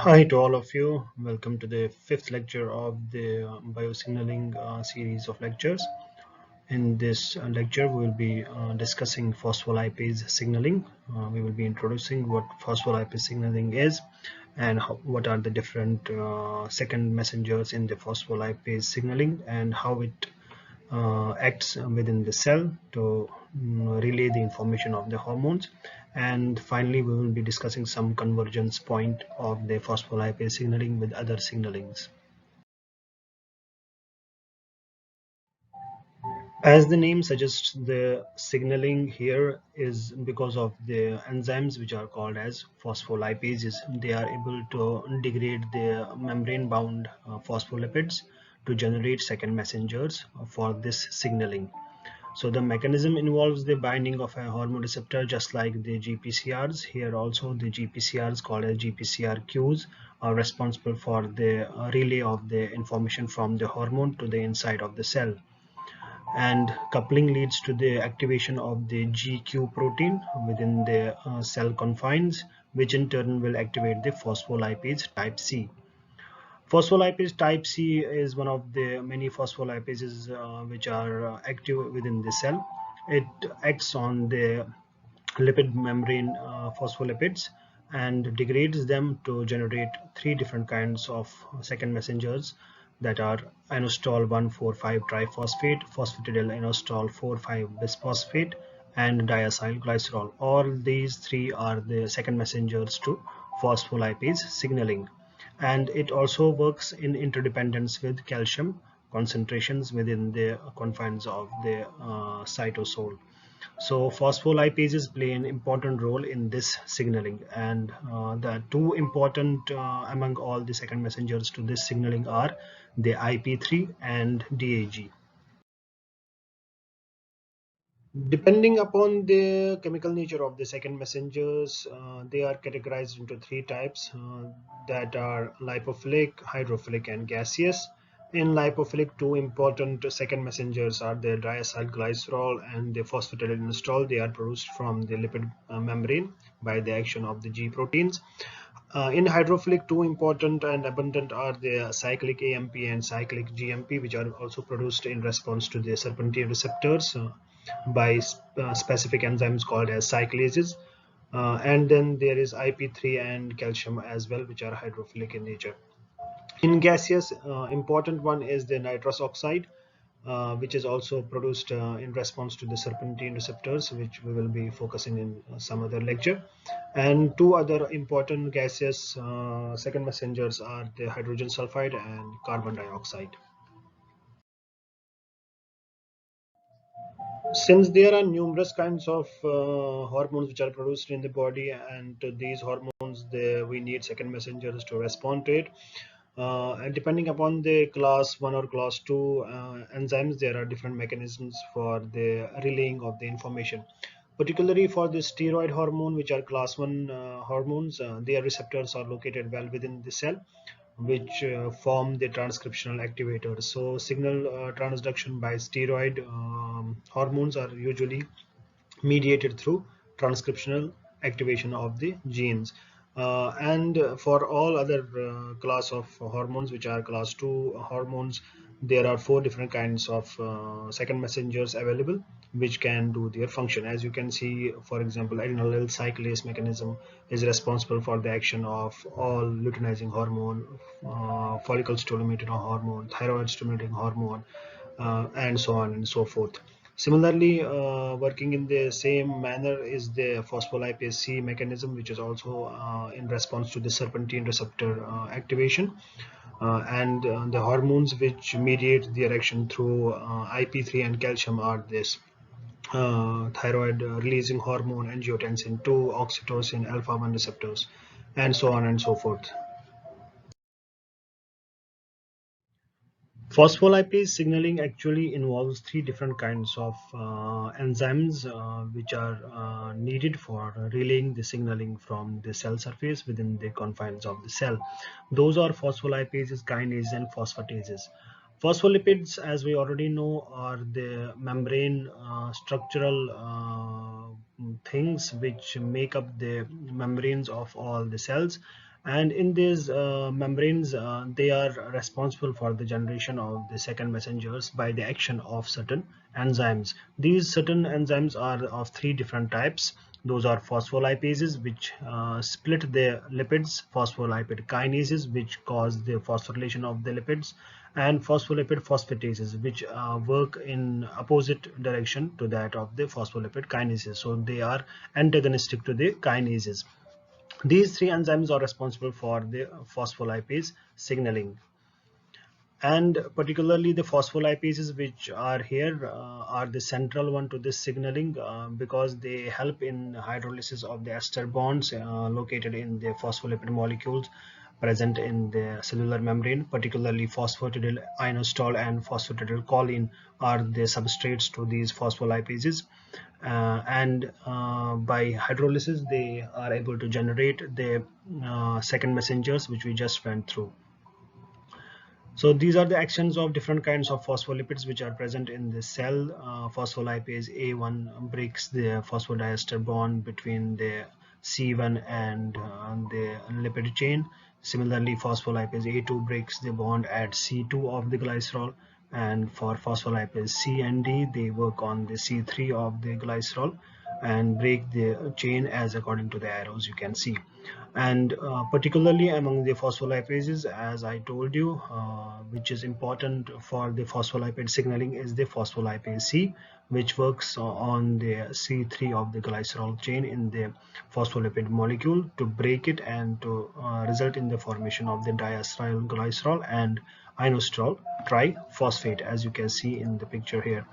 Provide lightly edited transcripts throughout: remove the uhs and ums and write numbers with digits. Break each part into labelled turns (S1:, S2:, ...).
S1: Hi to all of you. Welcome to the fifth lecture of the biosignaling series of lectures. In this lecture, we will be discussing phospholipase signaling. We will be introducing what phospholipase signaling is and what are the different second messengers in the phospholipase signaling and how it acts within the cell to relay the information of the hormones. And finally, we will be discussing some convergence point of the phospholipase signaling with other signalings. As the name suggests, the signaling here is because of the enzymes which are called as phospholipases. They are able to degrade the membrane-bound phospholipids to generate second messengers for this signaling. So the mechanism involves the binding of a hormone receptor just like the GPCRs. Here also the GPCRs called as GPCRQs are responsible for the relay of the information from the hormone to the inside of the cell. And coupling leads to the activation of the GQ protein within the cell confines, which in turn will activate the phospholipase type C. Phospholipase type C is one of the many phospholipases which are active within the cell. It acts on the lipid membrane phospholipids and degrades them to generate three different kinds of second messengers that are inositol 1,4,5 triphosphate, phosphatidyl inositol 4,5 bisphosphate, and diacyl glycerol. All these three are the second messengers to phospholipase signaling, and it also works in interdependence with calcium concentrations within the confines of the cytosol. So phospholipases play an important role in this signaling, and the two important among all the second messengers to this signaling are the IP3 and DAG. Depending upon the chemical nature of the second messengers, they are categorized into three types that are lipophilic, hydrophilic, and gaseous. In lipophilic, two important second messengers are the diacylglycerol and the phosphatidylinositol. They are produced from the lipid membrane by the action of the G proteins. In hydrophilic, two important and abundant are the cyclic AMP and cyclic GMP, which are also produced in response to the serpentine receptors by specific enzymes called as cyclases. And then there is IP3 and calcium as well, which are hydrophilic in nature. In gaseous, important one is the nitrous oxide, which is also produced in response to the serpentine receptors, which we will be focusing in some other lecture. And two other important gaseous second messengers are the hydrogen sulfide and carbon dioxide. Since there are numerous kinds of hormones which are produced in the body, and to these hormones we need second messengers to respond to it. And depending upon the class 1 or class 2 enzymes, there are different mechanisms for the relaying of the information. Particularly for the steroid hormone, which are class 1 hormones, their receptors are located well within the cell, which form the transcriptional activators. So signal transduction by steroid hormones are usually mediated through transcriptional activation of the genes. And for all other class of hormones, which are class 2 hormones, there are four different kinds of second messengers available which can do their function. As you can see, for example, adenylyl cyclase mechanism is responsible for the action of all luteinizing hormone, follicle stimulating hormone, thyroid stimulating hormone, and so on and so forth. Similarly, working in the same manner is the phospholipase C mechanism, which is also in response to the serpentine receptor activation, and the hormones which mediate their action through IP3 and calcium are this thyroid releasing hormone, angiotensin 2, oxytocin, alpha 1 receptors, and so on and so forth. Phospholipase signaling actually involves three different kinds of enzymes which are needed for relaying the signaling from the cell surface within the confines of the cell. Those are phospholipases, kinases, and phosphatases. Phospholipids, as we already know, are the membrane structural things which make up the membranes of all the cells, And in these membranes, they are responsible for the generation of the second messengers by the action of certain enzymes. These certain enzymes are of three different types. Those are phospholipases, which split the lipids, phospholipid kinases, which cause the phosphorylation of the lipids, and phospholipid phosphatases, which work in opposite direction to that of the phospholipid kinases. So they are antagonistic to the kinases. These three enzymes are responsible for the phospholipase signaling, and particularly the phospholipases which are here are the central one to this signaling, because they help in hydrolysis of the ester bonds located in the phospholipid molecules present in the cellular membrane. Particularly phosphatidyl inositol and phosphatidylcholine are the substrates to these phospholipases, and by hydrolysis they are able to generate the second messengers which we just went through. So these are the actions of different kinds of phospholipids which are present in the cell. Phospholipase A1 breaks the phosphodiester bond between the C1 and the lipid chain. Similarly, phospholipase A2 breaks the bond at C2 of the glycerol, and for phospholipase C and D, they work on the C3 of the glycerol and break the chain as according to the arrows you can see. And particularly among the phospholipases, as I told you, which is important for the phospholipid signaling, is the phospholipase C, which works on the C3 of the glycerol chain in the phospholipid molecule to break it and to result in the formation of the diacyl glycerol and inositol triphosphate, as you can see in the picture here.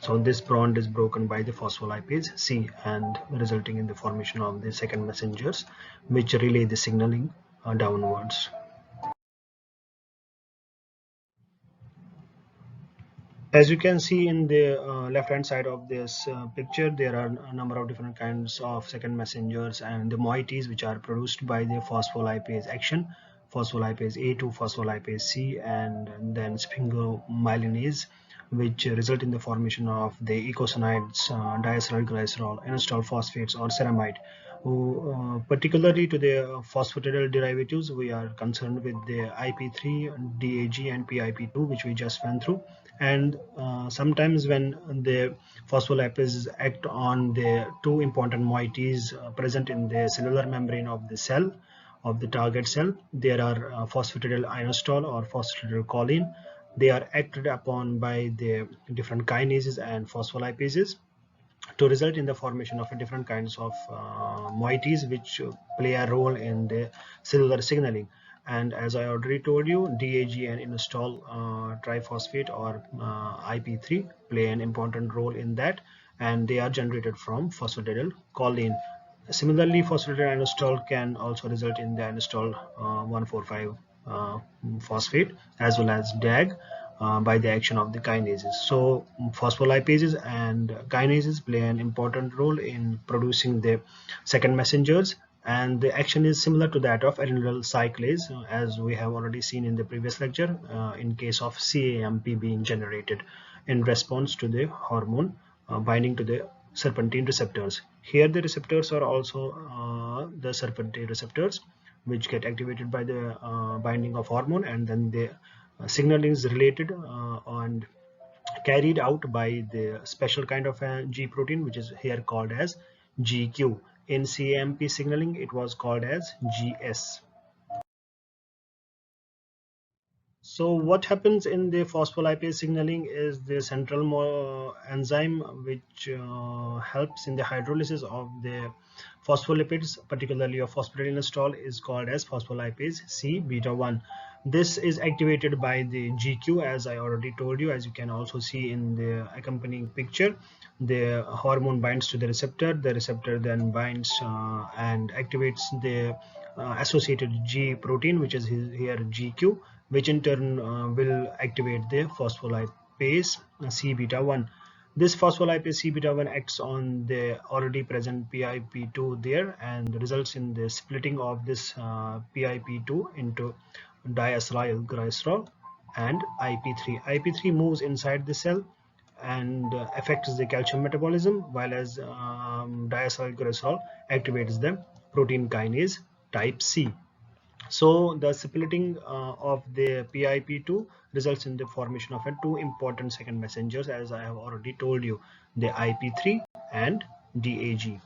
S1: So this bond is broken by the phospholipase C and resulting in the formation of the second messengers which relay the signaling downwards. As you can see in the left hand side of this picture, there are a number of different kinds of second messengers and the moieties which are produced by the phospholipase action. Phospholipase A to phospholipase C and then sphingomyelinase, which result in the formation of the eicosanoids, diacetyl glycerol, inositol phosphates or ceramide. Particularly to the phosphatidyl derivatives, we are concerned with the IP3, DAG and PIP2, which we just went through. And sometimes when the phospholipases act on the two important moieties present in the cellular membrane of the cell, of the target cell, there are phosphatidyl inositol or phosphatidylcholine. They are acted upon by the different kinases and phospholipases to result in the formation of different kinds of moieties which play a role in the cellular signaling. And as I already told you, DAG and inositol triphosphate or IP3 play an important role in that, and they are generated from phosphatidylcholine. Similarly, phosphatidylinositol can also result in the inositol 1,4,5 uh, phosphate as well as DAG by the action of the kinases. So phospholipases and kinases play an important role in producing the second messengers, and the action is similar to that of adenylyl cyclase, as we have already seen in the previous lecture, in case of CAMP being generated in response to the hormone binding to the serpentine receptors. Here the receptors are also the serpentine receptors which get activated by the binding of hormone, and then the signaling is related and carried out by the special kind of a G protein which is here called as GQ. In CAMP signaling it was called as GS. So what happens in the phospholipase signaling is the central enzyme which helps in the hydrolysis of the phospholipids, particularly of phosphatidylinositol, is called as phospholipase C beta 1. This is activated by the GQ, as I already told you. As you can also see in the accompanying picture, the hormone binds to the receptor then binds and activates the associated G protein, which is here GQ, which in turn will activate the phospholipase C beta 1. This phospholipase C beta 1 acts on the already present PIP2 there and results in the splitting of this PIP2 into diacetyl glycerol and IP3. IP3 moves inside the cell and affects the calcium metabolism, while as diacetyl glycerol activates the protein kinase type C. So the splitting of the PIP2 results in the formation of two important second messengers, as I have already told you, the IP3 and DAG.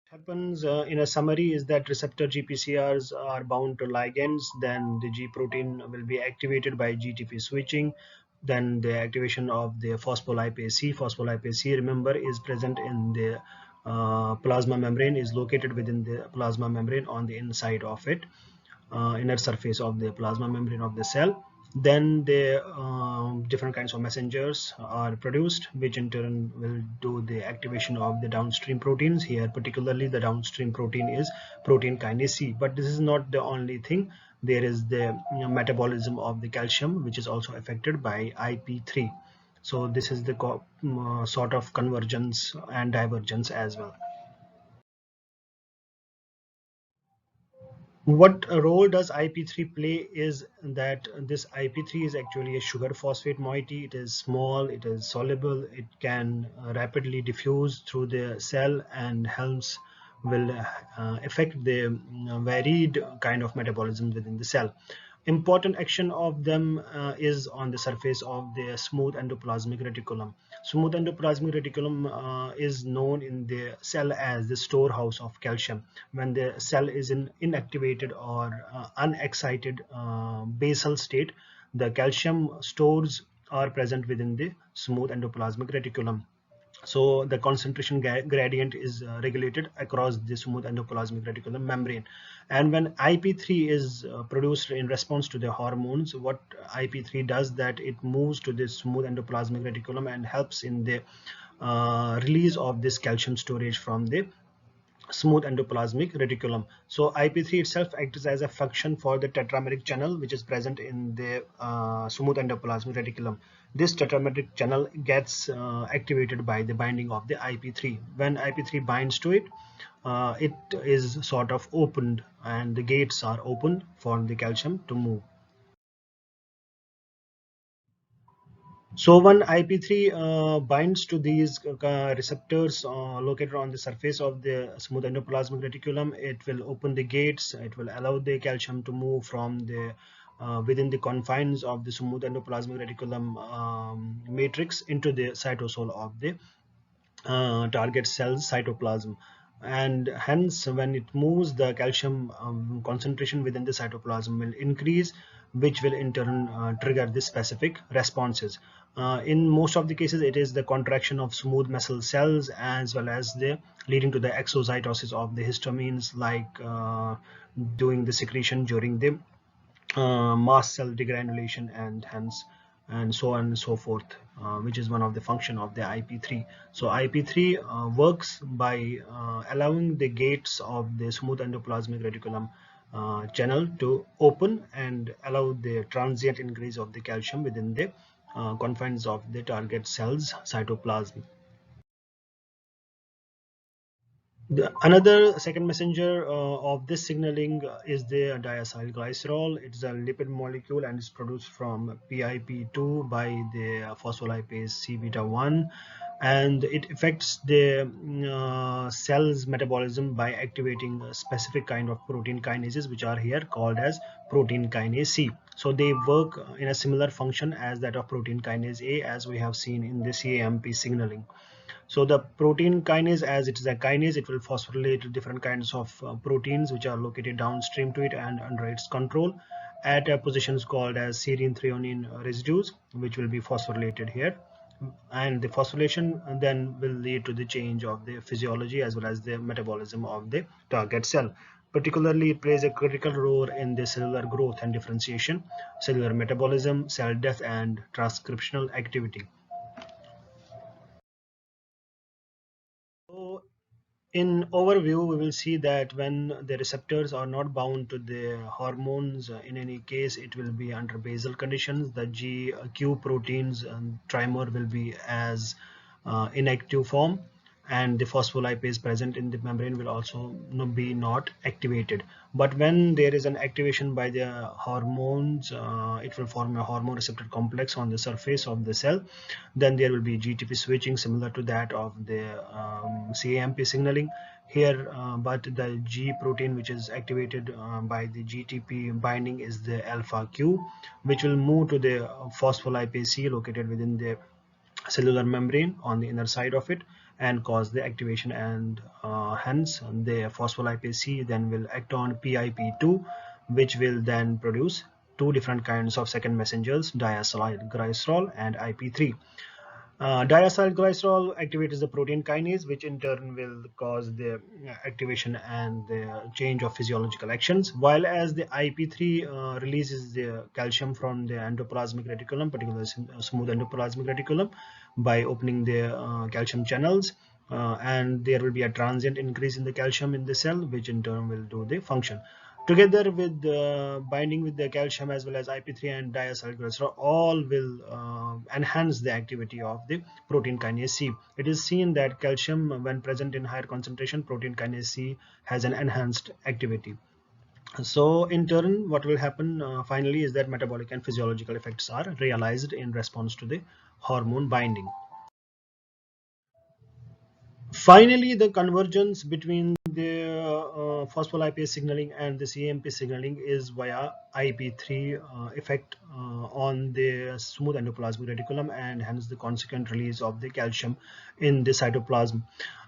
S1: Happens in a summary is that receptor GPCRs are bound to ligands, then the G protein will be activated by GTP switching, then the activation of the phospholipase C. Phospholipase C, remember, is present in the plasma membrane, is located within the plasma membrane on the inside of it, inner surface of the plasma membrane of the cell. Then the different kinds of messengers are produced, which in turn will do the activation of the downstream proteins. Here particularly the downstream protein is protein kinase C. But this is not the only thing. There is the metabolism of the calcium, which is also affected by IP3. So this is the sort of convergence and divergence as well. What role does IP3 play is that this IP3 is actually a sugar phosphate moiety. It is small, it is soluble, it can rapidly diffuse through the cell and helps will affect the varied kind of metabolism within the cell. Important action of them is on the surface of the smooth endoplasmic reticulum. Smooth endoplasmic reticulum is known in the cell as the storehouse of calcium. When the cell is in inactivated or unexcited basal state, the calcium stores are present within the smooth endoplasmic reticulum. So the concentration gradient is regulated across the smooth endoplasmic reticulum membrane. And when IP3 is produced in response to the hormones, what IP3 does that it moves to the smooth endoplasmic reticulum and helps in the release of this calcium storage from the smooth endoplasmic reticulum. So IP3 itself acts as a function for the tetrameric channel, which is present in the smooth endoplasmic reticulum. This tetrameric channel gets activated by the binding of the IP3. When IP3 binds to it, it is sort of opened and the gates are opened for the calcium to move. So when IP3 binds to these receptors located on the surface of the smooth endoplasmic reticulum, it will open the gates. It will allow the calcium to move from the within the confines of the smooth endoplasmic reticulum matrix into the cytosol of the target cell's cytoplasm, and hence when it moves, the calcium concentration within the cytoplasm will increase, which will in turn trigger the specific responses. In most of the cases, it is the contraction of smooth muscle cells as well as the leading to the exocytosis of the histamines, like doing the secretion during the mast cell degranulation, and hence and so on and so forth, which is one of the function of the IP3. So IP3 works by allowing the gates of the smooth endoplasmic reticulum channel to open and allow the transient increase of the calcium within the confines of the target cell's cytoplasm. Another second messenger of this signaling is the diacyl glycerol. It's a lipid molecule and is produced from PIP2 by the phospholipase C beta 1, and it affects the cell's metabolism by activating a specific kind of protein kinases, which are here called as protein kinase C. So they work in a similar function as that of protein kinase A, as we have seen in the CAMP signaling. So the protein kinase, as it is a kinase, it will phosphorylate different kinds of proteins which are located downstream to it and under its control at positions called as serine threonine residues, which will be phosphorylated here. And the phosphorylation then will lead to the change of the physiology as well as the metabolism of the target cell. Particularly, it plays a critical role in the cellular growth and differentiation, cellular metabolism, cell death, and transcriptional activity. So in overview, we will see that when the receptors are not bound to the hormones, in any case, it will be under basal conditions. The GQ proteins and trimer will be as inactive form, and the phospholipase present in the membrane will also be not activated. But when there is an activation by the hormones, it will form a hormone receptor complex on the surface of the cell. Then there will be GTP switching similar to that of the CAMP signaling here, but the G protein which is activated by the GTP binding is the alpha Q, which will move to the phospholipase C located within the cellular membrane on the inner side of it and cause the activation, and hence the phospholipase C then will act on PIP2, which will then produce two different kinds of second messengers, diacyl glycerol and IP3. Diacyl glycerol activates the protein kinase, which in turn will cause the activation and the change of physiological actions, while as the IP3 releases the calcium from the endoplasmic reticulum, particularly smooth endoplasmic reticulum, by opening the calcium channels, and there will be a transient increase in the calcium in the cell, which in turn will do the function. Together with binding with the calcium as well as IP3 and diacylglycerol, all will enhance the activity of the protein kinase C. It is seen that calcium, when present in higher concentration, protein kinase C has an enhanced activity. So in turn, what will happen finally is that metabolic and physiological effects are realized in response to the hormone binding. Finally, the convergence between the phospholipase signaling and the CAMP signaling is via IP3 effect on the smooth endoplasmic reticulum, and hence the consequent release of the calcium in the cytoplasm.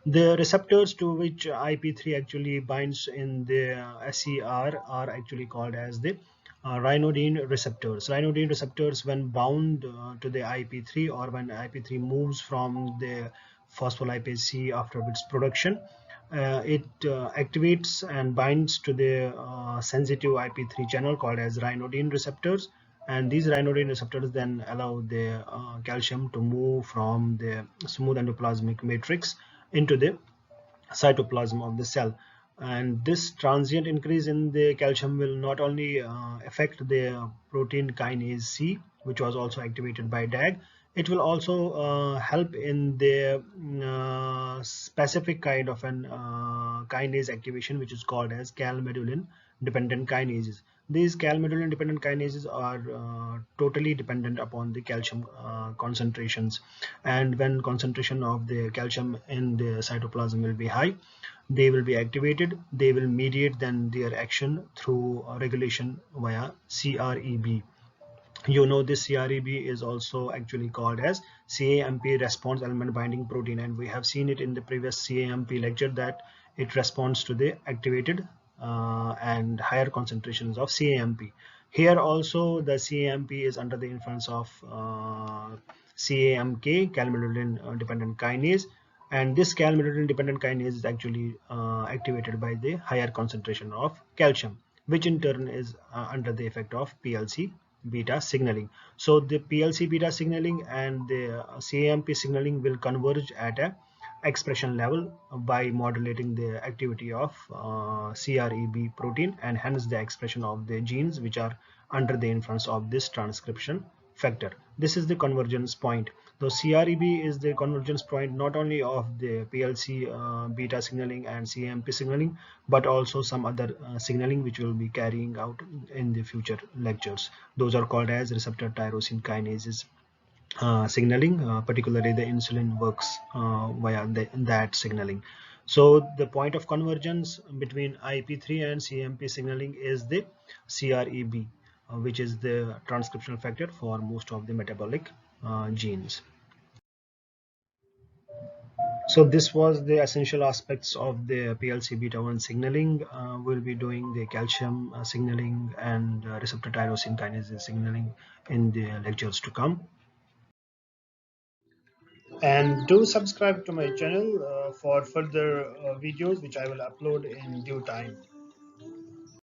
S1: The receptors to which IP3 actually binds in the SER are actually called as the ryanodine receptors. Ryanodine receptors, when bound to the IP3, or when IP3 moves from the phospholipase C after its production, it activates and binds to the sensitive IP3 channel called as ryanodine receptors, and these ryanodine receptors then allow the calcium to move from the smooth endoplasmic matrix into the cytoplasm of the cell. And this transient increase in the calcium will not only affect the protein kinase C, which was also activated by DAG, it will also help in the specific kind of an kinase activation, which is called as calmodulin dependent kinases. These calmodulin dependent kinases are totally dependent upon the calcium concentrations, and when concentration of the calcium in the cytoplasm will be high, they will be activated. They will mediate then their action through regulation via CREB. You know, this CREB is also actually called as CAMP response element binding protein, and we have seen it in the previous CAMP lecture that it responds to the activated and higher concentrations of CAMP. Here also the CAMP is under the influence of CAMK, calmodulin dependent kinase, and this calmodulin dependent kinase is actually activated by the higher concentration of calcium, which in turn is under the effect of PLC beta signaling. So the PLC beta signaling and the CAMP signaling will converge at a expression level by modulating the activity of CREB protein, and hence the expression of the genes which are under the influence of this transcription factor. This is the convergence point. So CREB is the convergence point not only of the PLC beta signaling and CAMP signaling, but also some other signaling which will be carrying out in the future lectures. Those are called as receptor tyrosine kinases signaling, particularly the insulin works via that signaling. So the point of convergence between IP3 and CMP signaling is the CREB, which is the transcriptional factor for most of the metabolic genes. So this was the essential aspects of the PLC beta 1 signaling. We'll be doing the calcium signaling and receptor tyrosine kinase signaling in the lectures to come. And do subscribe to my channel for further videos which I will upload in due time.